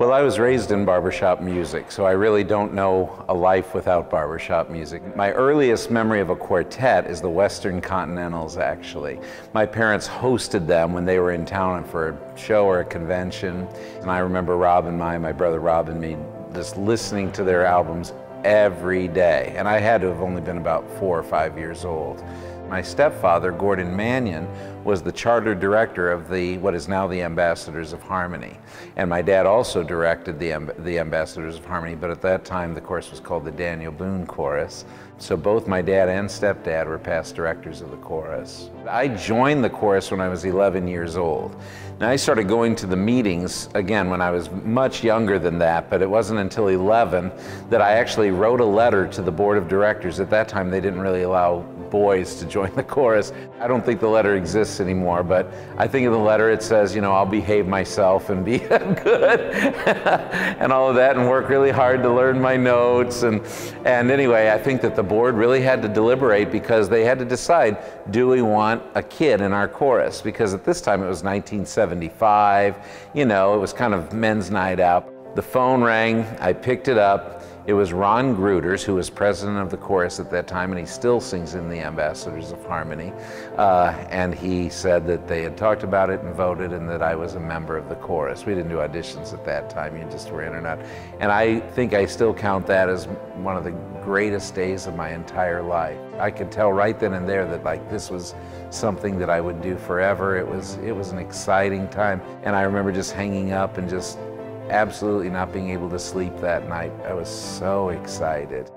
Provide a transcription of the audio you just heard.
Well, I was raised in barbershop music, so I really don't know a life without barbershop music. My earliest memory of a quartet is the Western Continentals, actually. My parents hosted them when they were in town for a show or a convention, and I remember my brother Rob and me, just listening to their albums every day, and I had to have only been about 4 or 5 years old. My stepfather, Gordon Mannion, was the charter director of what is now the Ambassadors of Harmony. And my dad also directed the Ambassadors of Harmony, but at that time the chorus was called the Daniel Boone Chorus. So both my dad and stepdad were past directors of the chorus. I joined the chorus when I was 11 years old. Now I started going to the meetings, again, when I was much younger than that, but it wasn't until 11 that I actually wrote a letter to the board of directors. At that time, they didn't really allow boys to join the chorus. I don't think the letter exists anymore, but I think in the letter it says, you know, I'll behave myself and be good and all of that and work really hard to learn my notes. And anyway, I think that the board really had to deliberate because they had to decide, do we want a kid in our chorus? Because at this time it was 1975, you know, it was kind of men's night out. The phone rang, I picked it up. It was Ron Gruters, who was president of the chorus at that time, and he still sings in the Ambassadors of Harmony. And he said that they had talked about it and voted, and that I was a member of the chorus. We didn't do auditions at that time, you just were in or not. And I think I still count that as one of the greatest days of my entire life. I could tell right then and there that like this was something that I would do forever. It was an exciting time. And I remember just hanging up and just absolutely not being able to sleep that night. I was so excited.